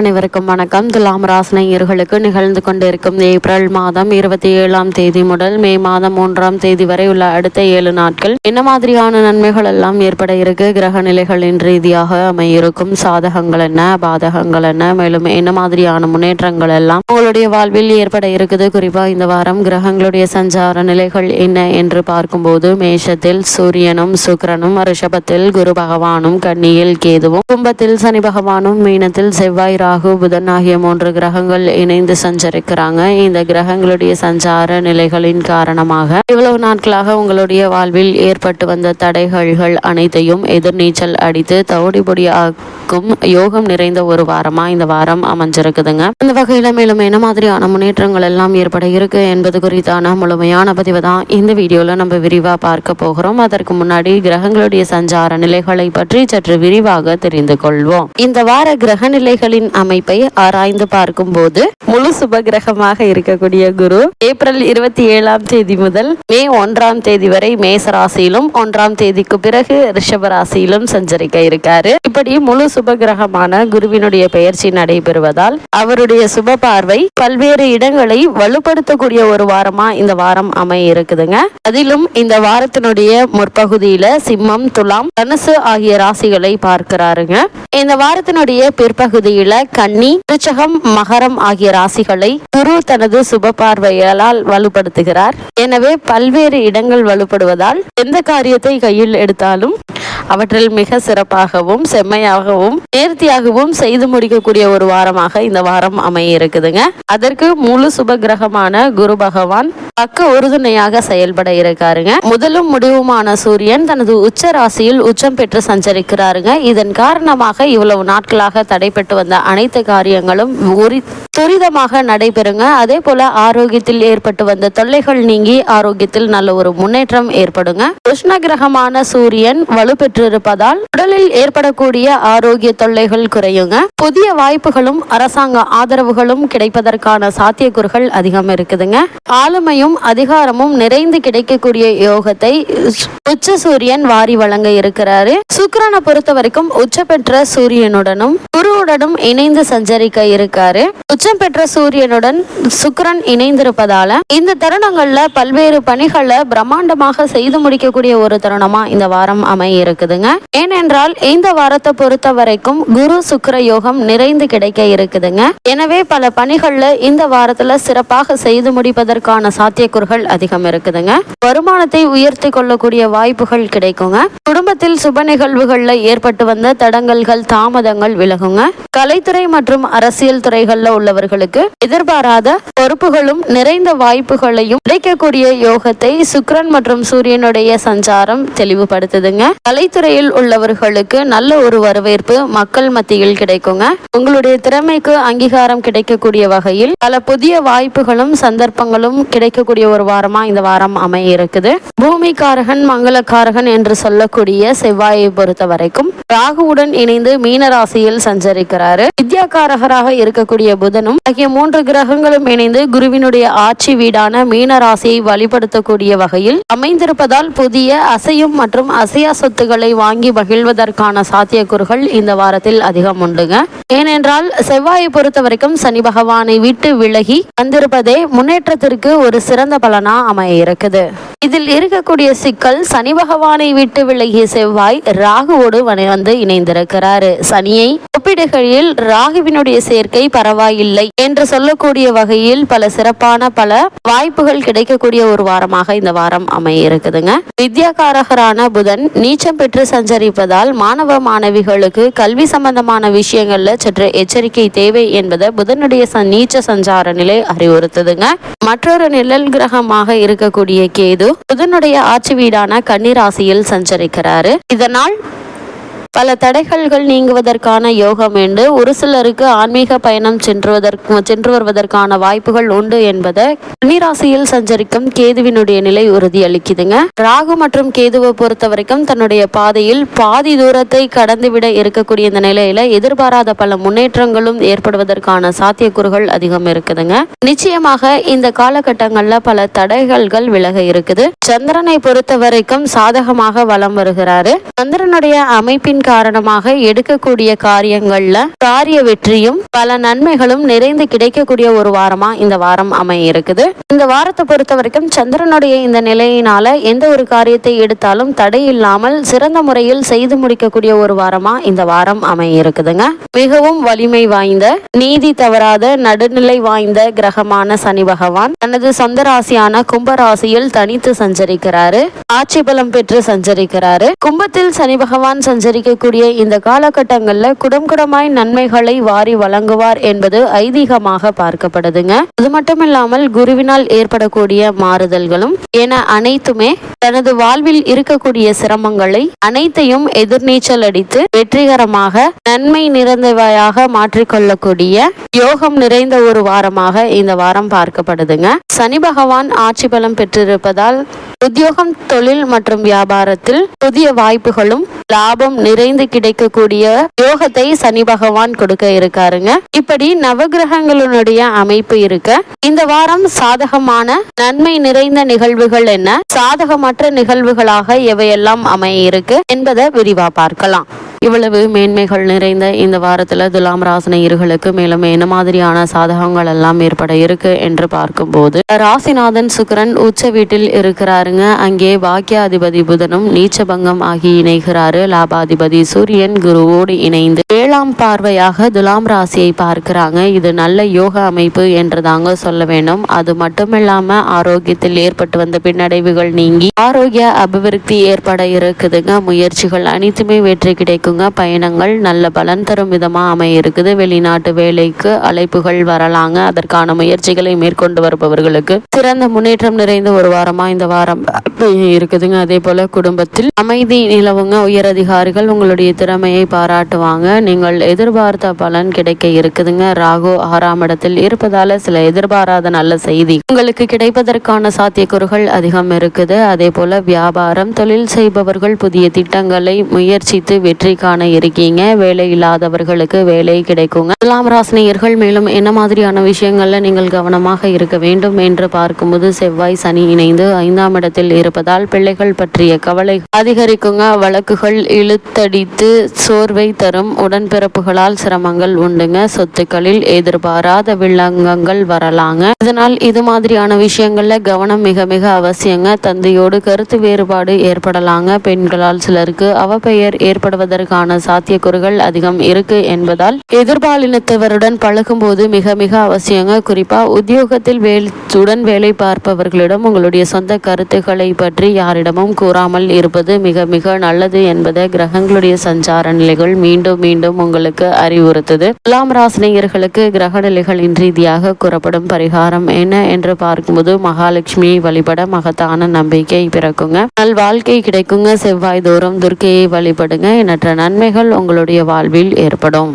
அனைவருக்கும் வணக்கம். துலாம் ராசினியர்களுக்கு நிகழ்ந்து கொண்டிருக்கும் ஏப்ரல் மாதம் 27ஆம் தேதி முதல் மே மாதம் 3ஆம் தேதி வரை உள்ள அடுத்த 7 நாட்கள் என்ன மாதிரியான நன்மைகள் எல்லாம் ஏற்பட இருக்கு, கிரக நிலைகளின் ரீதியாக அமையிருக்கும் சாதகங்கள் என்ன, பாதகங்கள் என்ன, மேலும் என்ன மாதிரியான முன்னேற்றங்கள் எல்லாம் உங்களுடைய வாழ்வில் ஏற்பட இருக்குது. குறிப்பா இந்த வாரம் கிரகங்களுடைய சஞ்சார நிலைகள் என்ன என்று பார்க்கும்போது, மேஷத்தில் சூரியனும் சுக்கிரனும், ரிஷபத்தில் குரு பகவானும், கன்னியில் கேதுவும், கும்பத்தில் சனி பகவானும், மீனத்தில் செவ்வாய் ராகு புதன் ஆகிய 3 கிரகங்கள் இணைந்து சஞ்சரிக்கிறாங்க. இந்த கிரகங்களுடைய சஞ்சார நிலைகளின் காரணமாக இவ்வளவு நாட்களாக உங்களுடைய வாழ்வில் ஏற்பட்டு வந்த தடைகள் அனைத்தையும் எதிர்நீச்சல் அடித்து தவிடுபொடி ஆக்கும் யோகம் நிறைந்த ஒரு வாரமா இந்த வாரம் அமைஞ்சிருக்குதுங்க. இந்த வகையில மேலும் என்ன மாதிரியான முன்னேற்றங்கள் எல்லாம் ஏற்பட இருக்கு என்பது குறித்தான முழுமையான பதிவு தான் இந்த வீடியோல நம்ம விரிவா பார்க்க போகிறோம். அதற்கு முன்னாடி கிரகங்களுடைய சஞ்சார நிலைகளை பற்றி சற்று விரிவாக தெரிந்து கொள்வோம். இந்த வார கிரக நிலைகளின் அமைப்பை ஆராய்ந்து பார்க்கும் போது முழு சுப கிரகமாக இருக்கக்கூடிய குரு ஏப்ரல் 27ஆம் தேதி முதல் மே 1ஆம் தேதி வரை மேச ராசியிலும் 1ஆம் தேதிக்கு பிறகு ரிஷப ராசியிலும் சஞ்சரிக்க இருக்காரு. இப்படி முழு சுப கிரகமான குருவினுடைய பெயர்ச்சி நடைபெறுவதால் அவருடைய சுப பார்வை பல்வேறு இடங்களை வலுப்படுத்தக்கூடிய ஒரு வாரமா இந்த வாரம் அமைய இருக்குதுங்க. அதிலும் இந்த வாரத்தினுடைய முற்பகுதியில சிம்மம், துலாம், தனுசு ஆகிய ராசிகளை பார்க்கிறாருங்க. இந்த வாரத்தினுடைய பிற்பகுதியில கன்னி, விருச்சகம், மகரம் ஆகிய ராசிகளை குரு தனது சுப பார்வையால் வலுப்படுத்துகிறார். எனவே பல்வேறு இடங்கள் வலுப்படுவதால் எந்த காரியத்தை கையில் எடுத்தாலும் அவற்றில் மிக சிறப்பாகவும் செம்மையாகவும் நேர்த்தியாகவும் செய்து முடிக்கக்கூடிய ஒரு வாரமாக இந்த வாரம் அமைய இருக்குதுங்க. அதற்கு முழு சுப கிரகமான குரு பகவான் பக்க உறுதுணையாக செயல்பட இருக்காருங்க. முதலும் முடிவுமான சூரியன் தனது உச்ச ராசியில் உச்சம் பெற்று சஞ்சரிக்கிறாருங்க. இதன் காரணமாக இவ்வளவு நாட்களாக தடைபட்டு வந்த அனைத்து காரியங்களும் துரிதமாக நடைபெறுங்க. அதே போல ஆரோக்கியத்தில் ஏற்பட்டு வந்த தொல்லைகள் நீங்கி ஆரோக்கியத்தில் நல்ல ஒரு முன்னேற்றம் ஏற்படுங்க. உஷ்ண கிரகமான சூரியன் வலுப்பெற்றிருப்பதால் உடலில் ஏற்படக்கூடிய ஆரோக்கிய தொல்லைகள் குறையுங்க. புதிய வாய்ப்புகளும் அரசாங்க ஆதரவுகளும் கிடைப்பதற்கான சாத்தியக்கூறுகள் அதிகம் இருக்குதுங்க. ஆளுமையும் அதிகாரமும் நிறைந்து கிடைக்கக்கூடிய யோகத்தை உச்ச சூரியன் வாரி வழங்க இருக்கிறாரு. சுக்கிரனை பொறுத்த வரைக்கும் உச்ச பெற்ற சூரியனுடனும் குருவுடனும் இணைந்து சஞ்சரிக்க இருக்காரு. உச்சம் பெற்ற சூரியனுடன் சுக்கிரன் இணைந்திருப்பதால இந்த தருணங்கள்ல பல்வேறு பணிகளை பிரம்மாண்டமாக செய்து முடிக்கக்கூடிய ஒரு தருணமா இந்த வாரம் அமைய இருக்குதுங்க. ஏனென்றால் இந்த வாரத்தை பொறுத்த வரைக்கும் குரு சுக்கிர யோகம் நிறைந்து கிடைக்க இருக்குதுங்க. எனவே பல பணிகள்ல இந்த வாரத்துல சிறப்பாக செய்து முடிப்பதற்கான சாத்தியக்கூறுகள் அதிகம் இருக்குதுங்க. வருமானத்தை உயர்த்தி கொள்ளக்கூடிய வாய்ப்புகள் கிடைக்குங்க. குடும்பத்தில் சுப நிகழ்வுகள்ல ஏற்பட்டு வந்த தடங்கல்கள் தாமதங்கள் விலகுங்க. கலைத்துறை மற்றும் அரசியல் துறைகள்ல உள்ளவர்களுக்கு எதிர்பாராத பொறுப்புகளும் நிறைந்த வாய்ப்புகளையும் கிடைக்கக்கூடிய யோகத்தை சுக்கிரன் மற்றும் சூரியனுடைய சஞ்சாரம் தெளிவுபடுத்துதுங்க. கலைத்துறையில் உள்ளவர்களுக்கு நல்ல ஒரு வரவேற்பு மக்கள் மத்தியில் கிடைக்குங்க. உங்களுடைய திறமைக்கு அங்கீகாரம் கிடைக்கக்கூடிய வகையில் பல புதிய வாய்ப்புகளும் சந்தர்ப்பங்களும் கிடைக்கக்கூடிய ஒரு வாரமா இந்த வாரம் அமைய இருக்குது. பூமிகாரகன் மங்களகாரகன் என்று சொல்லக்கூடிய செவ்வாயை பொறுத்த வரைக்கும் ராகுவுடன் இணைந்து மீன ராசியில் சஞ்சரிக்கிறாரு. வித்யாகாரகராக இருக்கக்கூடிய புதனும் ஆகிய 3 கிரகங்களும் இணைந்து குருவினுடைய ஆட்சி வீடான மீன ராசியை வழிபடுத்தக்கூடிய வகையில் அமைந்திருப்பதால் புதிய அசையும் மற்றும் அசையா சொத்துக்களை வாங்கி மகிழ்வதற்கான சாத்தியக்கூறுகள் இந்த வாரத்தில் அதிகம் உண்டுங்க. ஏனென்றால் செவ்வாயை பொறுத்த வரைக்கும் சனி பகவானை விட்டு விலகி வந்திருப்பதே முன்னேற்றத்திற்கு ஒரு சிறந்த பலனா அமைய இருக்குது. இதில் இருக்கக்கூடிய சிக்கல், சனி பகவானை விட்டு விலகிய செவ்வாய் ராகுவோடு வந்து இணைந்திருக்கிறாரு. சனியை ஒப்பிடுகையில் ராகுவினுடைய சேர்க்கை பரவாயில்லை என்று சொல்லக்கூடிய வகையில் பல சிறப்பான பல வாய்ப்புகள் கிடைக்கக்கூடிய ஒரு வாரமாக இந்த வாரம் அமைய இருக்குதுங்க. வித்யாகாரகரான புதன் நீச்சம் பெற்று சஞ்சரிப்பதால் மாணவ மாணவிகளுக்கு கல்வி சம்பந்தமான விஷயங்கள்ல சற்று எச்சரிக்கை தேவை என்பதை புதனுடைய நீச்ச சஞ்சார நிலை அறிவுறுத்துதுங்க. மற்றொரு நிழல் கிரகமாக இருக்கக்கூடிய கேது புதனுடைய ஆட்சி வீடான கன்னி ராசியில் சஞ்சரிக்கிறாரு. இதனால் பல தடைகள்கள் நீங்குவதற்கான யோகம் உண்டு. ஒரு சிலருக்கு ஆன்மீக பயணம் சென்று வருவதற்கான வாய்ப்புகள் உண்டு என்பதை கன்னிராசியில் சஞ்சரிக்கும் கேதுவினுடைய நிலை உறுதியளிக்குதுங்க. ராகு மற்றும் கேதுவை பொறுத்த வரைக்கும் தன்னுடைய பாதையில் பாதி தூரத்தை கடந்துவிட இருக்கக்கூடிய இந்த நிலையில எதிர்பாராத பல முன்னேற்றங்களும் ஏற்படுவதற்கான சாத்தியக்கூறுகள் அதிகம் இருக்குதுங்க. நிச்சயமாக இந்த காலகட்டங்கள்ல பல தடைகள்கள் விலக இருக்குது. சந்திரனை பொறுத்த வரைக்கும் சாதகமாக வலம் வருகிறாரு. சந்திரனுடைய அமைப்பின் காரணமாக எடுக்கக்கூடிய காரியங்கள்ல காரிய வெற்றியும் பல நன்மைகளும் நிறைந்து கிடைக்கக்கூடிய ஒரு வாரமா இந்த வாரம் அமைய இருக்குது. இந்த வாரத்தை பொறுத்த வரைக்கும் சந்திரனுடைய இந்த நிலையினால எந்த ஒரு காரியத்தை எடுத்தாலும் தடை இல்லாமல் சிறந்த முறையில் செய்து முடிக்கக்கூடிய ஒரு வாரமா இந்த வாரம் அமைய இருக்குதுங்க. மிகவும் வலிமை வாய்ந்த, நீதி தவறாத, நடுநிலை வாய்ந்த கிரகமான சனி பகவான் தனது சொந்த ராசியான கும்ப ராசியில் தனித்து சஞ்சரிக்கிறாரு. ஆட்சி பலம் பெற்று சஞ்சரிக்கிறாரு. கும்பத்தில் சனி பகவான் சஞ்சரிக்கக்கூடிய இந்த காலகட்டங்கள்ல குடம்குடமாய் நன்மைகளை வாரி வழங்குவார் என்பது ஐதீகமாக பார்க்கப்படுதுங்க. அது மட்டும் இல்லாமல் குருவினால் ஏற்படக்கூடிய மாறுதல்களும் என அனைத்துமே தனது வாழ்வில் இருக்கக்கூடிய சிரமங்களை அனைத்தையும் எதிர்நீச்சல் அடித்து வெற்றிகரமாக நன்மை நிறைந்தவையாக மாற்றிக்கொள்ளக்கூடிய யோகம் நிறைந்த ஒரு வாரமாக இந்த வாரம் பார்க்கப்படுதுங்க. சனி பகவான் ஆட்சி பலம் பெற்றிருப்பதால் உத்தியோகம், தொழில் மற்றும் வியாபாரத்தில் புதிய வாய்ப்புகளும் லாபம் நிறைந்து கிடைக்கக்கூடிய யோகத்தை சனி பகவான் கொடுக்க இருக்காருங்க. இப்படி நவகிரகங்களுடைய அமைப்பு இருக்க இந்த வாரம் சாதகமான நன்மை நிறைந்த நிகழ்வுகள் என்ன, சாதகமற்ற நிகழ்வுகளாக எவையெல்லாம் அமைய இருக்கு என்பதை விரிவா பார்க்கலாம். இவ்வளவு மேன்மைகள் நிறைந்த இந்த வாரத்துல துலாம் ராசினியர்களுக்கு மேலும் என்ன மாதிரியான சாதகங்கள் எல்லாம் ஏற்பட இருக்கு என்று பார்க்கும்போது, ராசிநாதன் சுக்கிரன் உச்ச வீட்டில் இருக்கிறாருங்க. அங்கே பாக்கியாதிபதி புதனும் நீச்சபங்கம் ஆகி இணைகிறாரு. லாபாதிபதி சூரியன் குருவோடு இணைந்து 7ஆம் பார்வையாக துலாம் ராசியை பார்க்கிறாங்க. இது நல்ல யோக அமைப்பு என்று தாங்க சொல்ல வேண்டும். அது மட்டுமில்லாம ஆரோக்கியத்தில் ஏற்பட்டு வந்த பின்னடைவுகள் நீங்கி ஆரோக்கிய அபிவிருத்தி ஏற்பட இருக்குதுங்க. முயற்சிகள் அனைத்துமே வெற்றி கிடைக்குங்க. பயணங்கள் நல்ல பலன் தரும் விதமா அமைய இருக்குது. வெளிநாட்டு வேலைக்கு அழைப்புகள் வரலாங்க. அதற்கான முயற்சிகளை மேற்கொண்டு வருபவர்களுக்கு சிறந்த முன்னேற்றம் நிறைந்த ஒரு வாரமா இந்த வாரம் இருக்குதுங்க. அதே போல குடும்பத்தில் அமைதி நிலவுங்க. உயரதிகாரிகள் உங்களுடைய திறமையை பாராட்டுவாங்க. நீங்கள் எதிர்பார்த்த பலன் கிடைக்க இருக்குதுங்க. ராகு 6ஆம் இடத்தில் இருப்பதால சில எதிர்பாராத நல்ல செய்தி உங்களுக்கு கிடைப்பதற்கான சாத்தியக்கூறுகள் அதிகம் இருக்குது. அதே போல வியாபாரம், தொழில் செய்பவர்கள் புதிய திட்டங்களை முயற்சித்து வெற்றி காண இருக்கீங்க. வேலை இல்லாதவர்களுக்கு வேலை கிடைக்குங்க. துலாம் ராசினியர்கள் மேலும் என்ன மாதிரியான விஷயங்கள்ல நீங்கள் கவனமாக இருக்க வேண்டும் என்று பார்க்கும்போது, செவ்வாய் சனி இணைந்து 5ஆம் இடத்தில் இருப்பதால் பிள்ளைகள் பற்றிய கவலை அதிகரிக்குங்க. வழக்குகள் இழுத்தடித்து சோர்வை தரும். உடன்பிறப்புகளால் சிரமங்கள் உண்டுங்க. சொத்துக்களில் எதிர்பாராத வில்லங்கங்கள் வரலாங்க. இதனால் இது மாதிரியான விஷயங்கள்ல கவனம் மிக மிக அவசியங்க. தந்தையோடு கருத்து வேறுபாடு ஏற்படலாங்க. பெண்களால் சிலருக்கு அவப்பெயர் ஏற்படுவதற்கான சாத்தியக்கூறுகள் அதிகம் இருக்கு என்பதால் எதிர்பாலினத்தவருடன் பழகும் போது மிக மிக அவசியங்க. குறிப்பா உத்தியோகத்தில் வேலை பார்ப்பவர்களிடம் உங்களுடைய சொந்த கருத்துக்களை பற்றி யாரிடமும் கூறாமல் இருப்பது மிக மிக நல்லது என்பதை கிரகங்களுடைய சஞ்சார நிலைகள் மீண்டும் மீண்டும் உங்களுக்கு அறிவுறுத்துது. துலாம் ராசினியர்களுக்கு கிரக நிலைகளின் ரீதியாக கூறப்படும் பரிகாரம் என்ன என்று பார்க்கும்போது, மகாலட்சுமியை வழிபட மகத்தான நம்பிக்கை பிறக்குங்க. நல் வாழ்க்கை கிடைக்குங்க. செவ்வாய் தோறும் துர்க்கையை வழிபடுங்க. எண்ணற்ற நன்மைகள் உங்களுடைய வாழ்வில் ஏற்படும்.